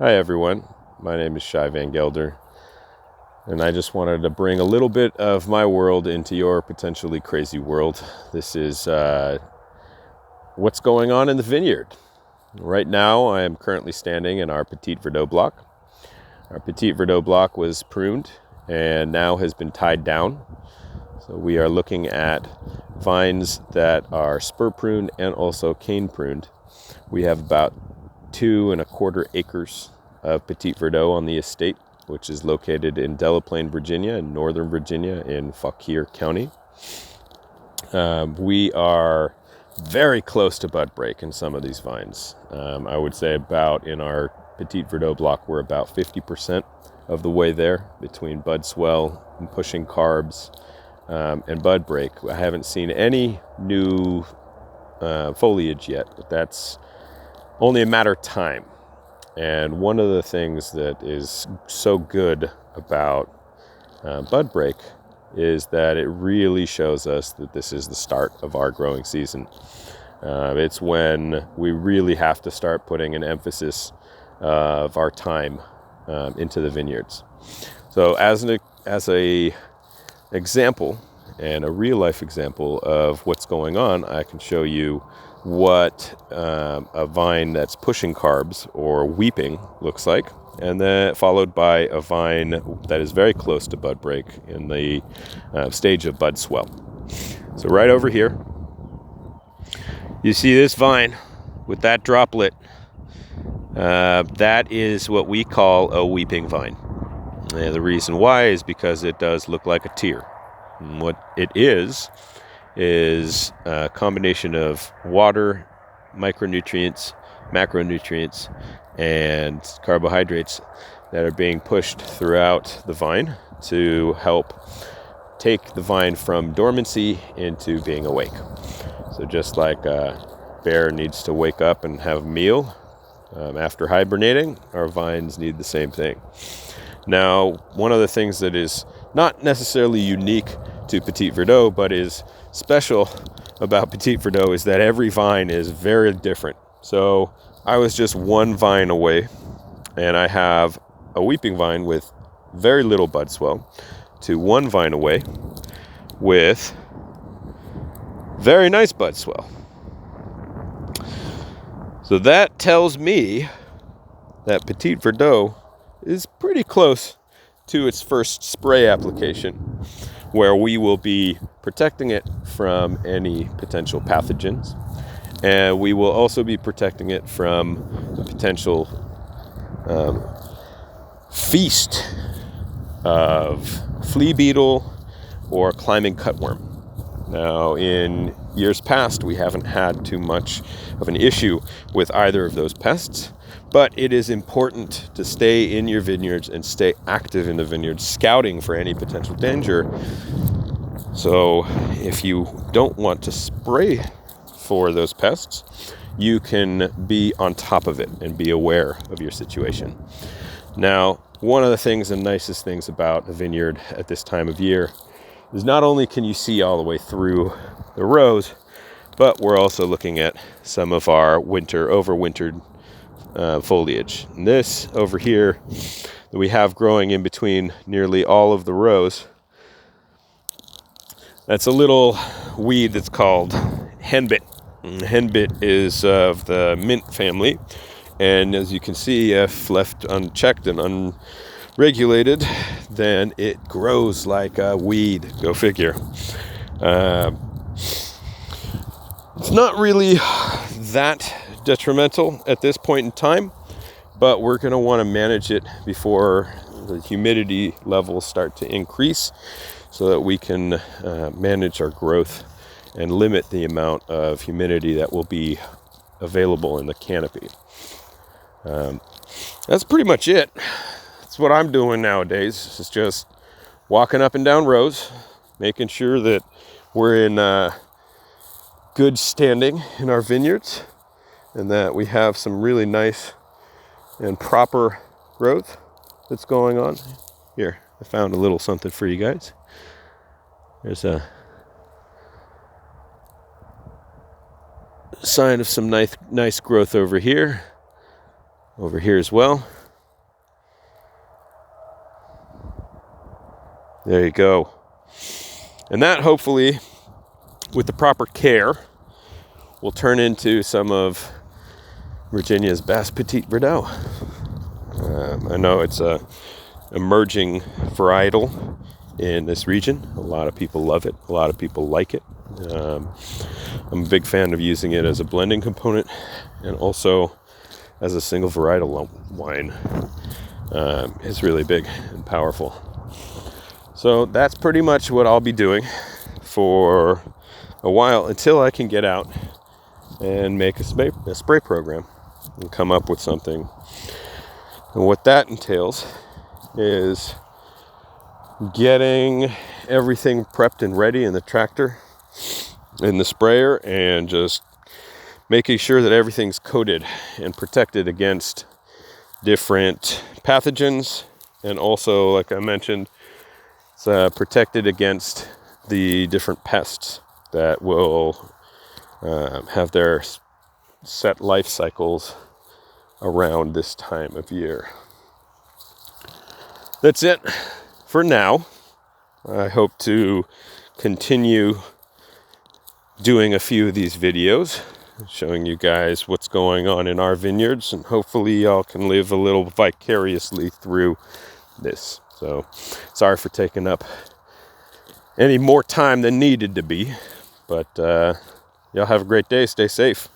Hi everyone, my name is Shai Van Gelder, and I just wanted to bring a little bit of my world into your potentially crazy world. This is what's going on in the vineyard. Right now I am currently standing in our Petit Verdot block. Our Petit Verdot block was pruned and now has been tied down. So we are looking at vines that are spur pruned and also cane pruned. We have about 2.25 acres of Petit Verdot on the estate, which is located in Delaplane, Virginia, in northern Virginia in Fauquier County. We are very close to bud break in some of these vines. I would say about in our Petit Verdot block, we're about 50% of the way there between bud swell and pushing carbs and bud break. I haven't seen any new foliage yet, but that's only a matter of time. And one of the things that is so good about bud break is that it really shows us that this is the start of our growing season. It's when we really have to start putting an emphasis of our time into the vineyards. So as a example, and a real life example of what's going on, I can show you what a vine that's pushing carbs or weeping looks like, and then followed by a vine that is very close to bud break in the stage of bud swell. So right over here, you see this vine with that droplet. That is what we call a weeping vine. And the reason why is because it does look like a tear. And what it is a combination of water, micronutrients, macronutrients, and carbohydrates that are being pushed throughout the vine to help take the vine from dormancy into being awake. So just like a bear needs to wake up and have a meal after hibernating, our vines need the same thing. Now, one of the things that is not necessarily unique to Petit Verdot, but is special about Petit Verdot is that every vine is very different. So I was just one vine away, and I have a weeping vine with very little bud swell, to one vine away with very nice bud swell. So that tells me that Petit Verdot is pretty close to its first spray application, where we will be protecting it from any potential pathogens, and we will also be protecting it from the potential feast of flea beetle or climbing cutworm. Now, in years past, we haven't had too much of an issue with either of those pests, but it is important to stay in your vineyards and stay active in the vineyards, scouting for any potential danger. So if you don't want to spray for those pests, you can be on top of it and be aware of your situation. Now, one of the things and nicest things about a vineyard at this time of year is not only can you see all the way through the rows, but we're also looking at some of our overwintered foliage. And this over here that we have growing in between nearly all of the rows, that's a little weed that's called henbit. Henbit is of the mint family, and as you can see, if left unchecked and unregulated, then it grows like a weed. Go figure. It's not really that detrimental at this point in time, but we're going to want to manage it before the humidity levels start to increase so that we can manage our growth and limit the amount of humidity that will be available in the canopy. That's pretty much it. That's what I'm doing nowadays. It's just walking up and down rows, making sure that we're in good standing in our vineyards, and that we have some really nice and proper growth that's going on. Here, I found a little something for you guys. There's a sign of some nice growth over here as well. There you go. And that, hopefully, with the proper care, will turn into some of Virginia's best Petit Verdot. I know it's a emerging varietal in this region. A lot of people love it. A lot of people like it. I'm a big fan of using it as a blending component and also as a single varietal wine. It's really big and powerful. So that's pretty much what I'll be doing for a while until I can get out and make a spray program and come up with something. And what that entails is getting everything prepped and ready in the tractor, in the sprayer, and just making sure that everything's coated and protected against different pathogens, and also, like I mentioned, it's protected against the different pests that will have their set life cycles around this time of year. That's it for now. I hope to continue doing a few of these videos, showing you guys what's going on in our vineyards, and hopefully y'all can live a little vicariously through this. So sorry for taking up any more time than needed to be, but y'all have a great day. Stay safe.